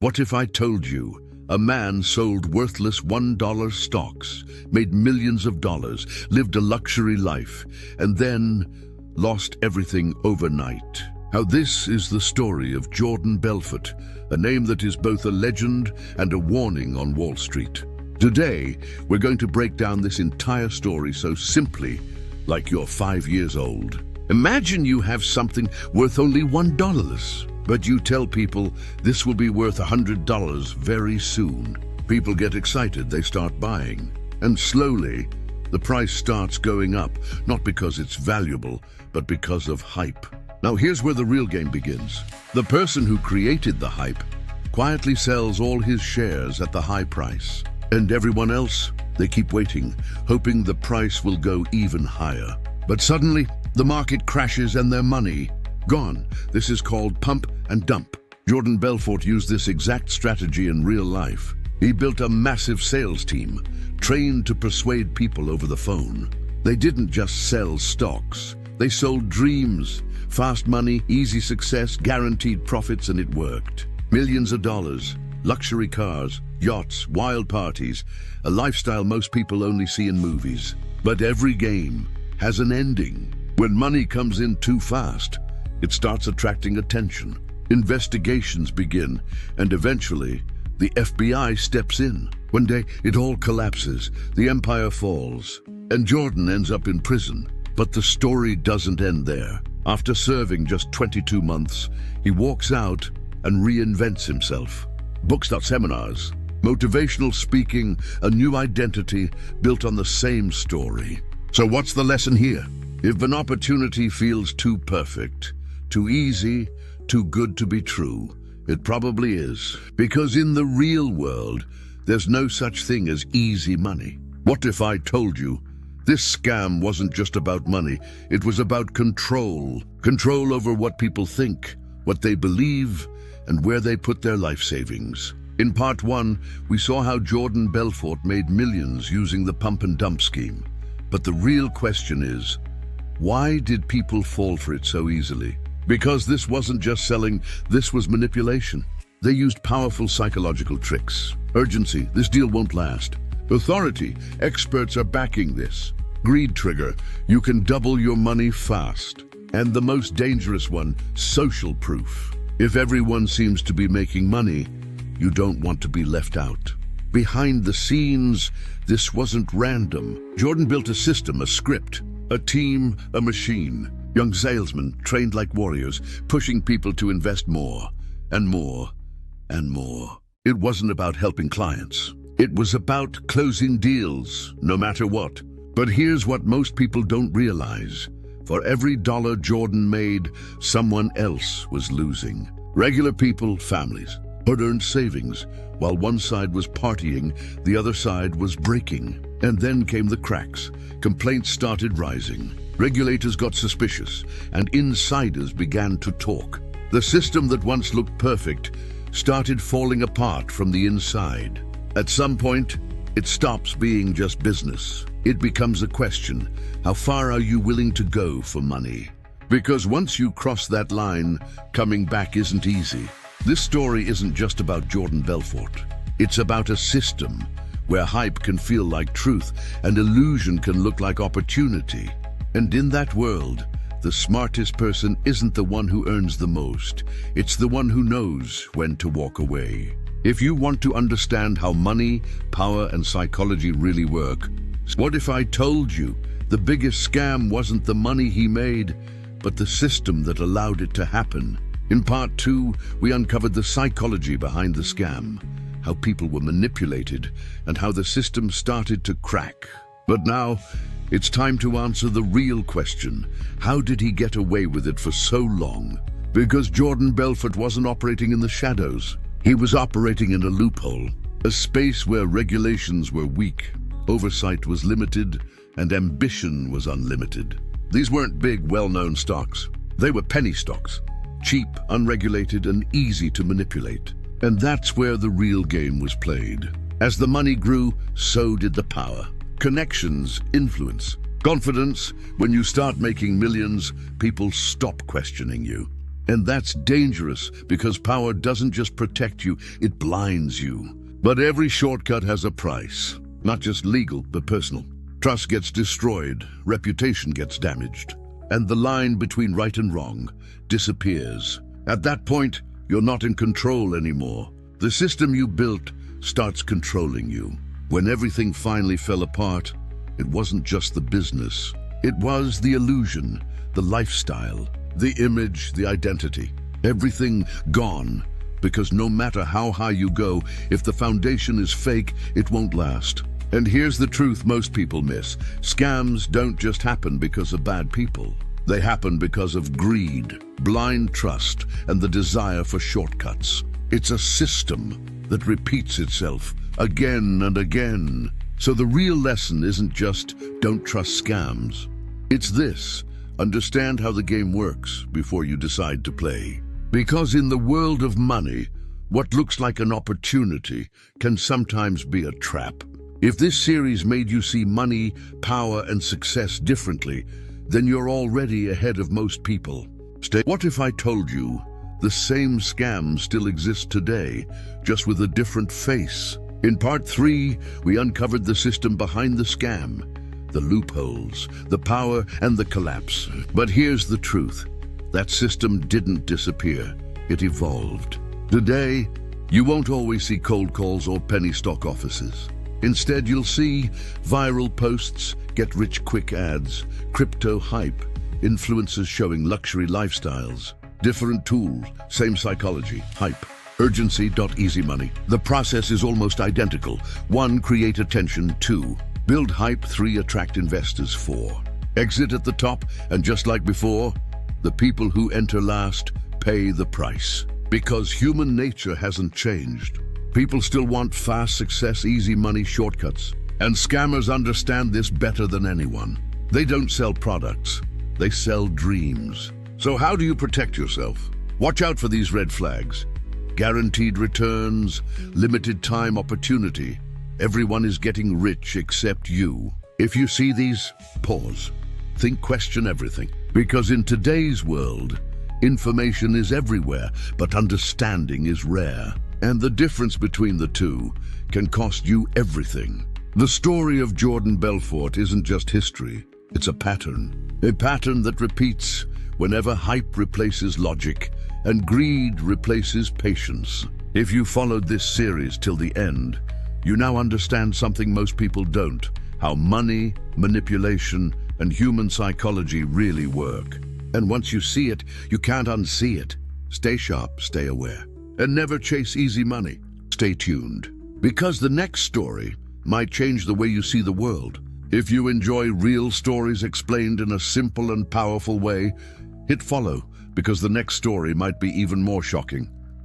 What if I told you a man sold worthless $1 stocks, made millions of dollars, lived a luxury life, and then lost everything overnight? How this is the story of Jordan Belfort, a name that is both a legend and a warning on Wall Street. Today, we're going to break down this entire story so simply, like you're 5 years old. Imagine you have something worth only $1. But you tell people this will be worth $100 very soon. People get excited, they start buying. And slowly, the price starts going up, not because it's valuable, but because of hype. Now here's where the real game begins. The person who created the hype quietly sells all his shares at the high price. And everyone else, they keep waiting, hoping the price will go even higher. But suddenly, the market crashes and their money gone. This is called pump and dump. Jordan Belfort used this exact strategy in real life. He built a massive sales team, trained to persuade people over the phone. They didn't just sell stocks. They sold dreams, fast money, easy success, guaranteed profits, and it worked. Millions of dollars, luxury cars, yachts, wild parties, a lifestyle most people only see in movies. But every game has an ending. When money comes in too fast, it starts attracting attention. Investigations begin, and eventually, the FBI steps in. One day, it all collapses, the empire falls, and Jordan ends up in prison. But the story doesn't end there. After serving just 22 months, he walks out and reinvents himself. Books, not seminars, motivational speaking, a new identity built on the same story. So what's the lesson here? If an opportunity feels too perfect, too easy, too good to be true, it probably is. Because in the real world, there's no such thing as easy money. What if I told you this scam wasn't just about money, it was about control. Control over what people think, what they believe, and where they put their life savings. In part 1, we saw how Jordan Belfort made millions using the pump and dump scheme. But the real question is, why did people fall for it so easily? Because this wasn't just selling, this was manipulation. They used powerful psychological tricks. Urgency, this deal won't last. Authority, experts are backing this. Greed trigger, you can double your money fast. And the most dangerous one, social proof. If everyone seems to be making money, you don't want to be left out. Behind the scenes, this wasn't random. Jordan built a system, a script, a team, a machine. Young salesmen, trained like warriors, pushing people to invest more, and more, and more. It wasn't about helping clients. It was about closing deals, no matter what. But here's what most people don't realize. For every dollar Jordan made, someone else was losing. Regular people, families, hard-earned savings. While one side was partying, the other side was breaking. And then came the cracks. Complaints started rising. Regulators got suspicious, and insiders began to talk. The system that once looked perfect started falling apart from the inside. At some point, it stops being just business. It becomes a question: how far are you willing to go for money? Because once you cross that line, coming back isn't easy. This story isn't just about Jordan Belfort. It's about a system where hype can feel like truth and illusion can look like opportunity. And in that world, the smartest person isn't the one who earns the most. It's the one who knows when to walk away. If you want to understand how money, power, and psychology really work, what if I told you the biggest scam wasn't the money he made, but the system that allowed it to happen? In part 2, we uncovered the psychology behind the scam, how people were manipulated, and how the system started to crack. But now, it's time to answer the real question. How did he get away with it for so long? Because Jordan Belfort wasn't operating in the shadows. He was operating in a loophole, a space where regulations were weak, oversight was limited, and ambition was unlimited. These weren't big, well-known stocks. They were penny stocks, cheap, unregulated, and easy to manipulate. And that's where the real game was played. As the money grew, so did the power. Connections, influence, confidence. When you start making millions, people stop questioning you. And that's dangerous because power doesn't just protect you, it blinds you. But every shortcut has a price, not just legal, but personal. Trust gets destroyed, reputation gets damaged, and the line between right and wrong disappears. At that point, you're not in control anymore. The system you built starts controlling you. When everything finally fell apart, it wasn't just the business. It was the illusion, the lifestyle, the image, the identity. Everything gone, because no matter how high you go, if the foundation is fake, it won't last. And here's the truth most people miss. Scams don't just happen because of bad people. They happen because of greed, blind trust, and the desire for shortcuts. It's a system that repeats itself again and again. So the real lesson isn't just don't trust scams. It's this: understand how the game works before you decide to play. Because in the world of money, what looks like an opportunity can sometimes be a trap. If this series made you see money, power, and success differently, then you're already ahead of most people. What if I told you the same scam still exists today, just with a different face? In part 3, we uncovered the system behind the scam, the loopholes, the power, and the collapse. But here's the truth. That system didn't disappear. It evolved. Today, you won't always see cold calls or penny stock offices. Instead, you'll see viral posts, get-rich-quick ads, crypto hype, influencers showing luxury lifestyles, different tools, same psychology, hype, urgency.easy money. The process is almost identical. 1, create attention. 2, build hype. 3, attract investors. 4, exit at the top, and just like before, the people who enter last pay the price. Because human nature hasn't changed. People still want fast success, easy money, shortcuts. And scammers understand this better than anyone. They don't sell products, they sell dreams. So how do you protect yourself? Watch out for these red flags. Guaranteed returns, limited time opportunity. Everyone is getting rich except you. If you see these, pause. Think, question everything. Because in today's world, information is everywhere, but understanding is rare. And the difference between the two can cost you everything. The story of Jordan Belfort isn't just history, it's a pattern. A pattern that repeats whenever hype replaces logic and greed replaces patience. If you followed this series till the end, you now understand something most people don't: how money, manipulation, and human psychology really work. And once you see it, you can't unsee it. Stay sharp, stay aware. And never chase easy money. Stay tuned, because the next story might change the way you see the world. If you enjoy real stories explained in a simple and powerful way, hit follow, because the next story might be even more shocking.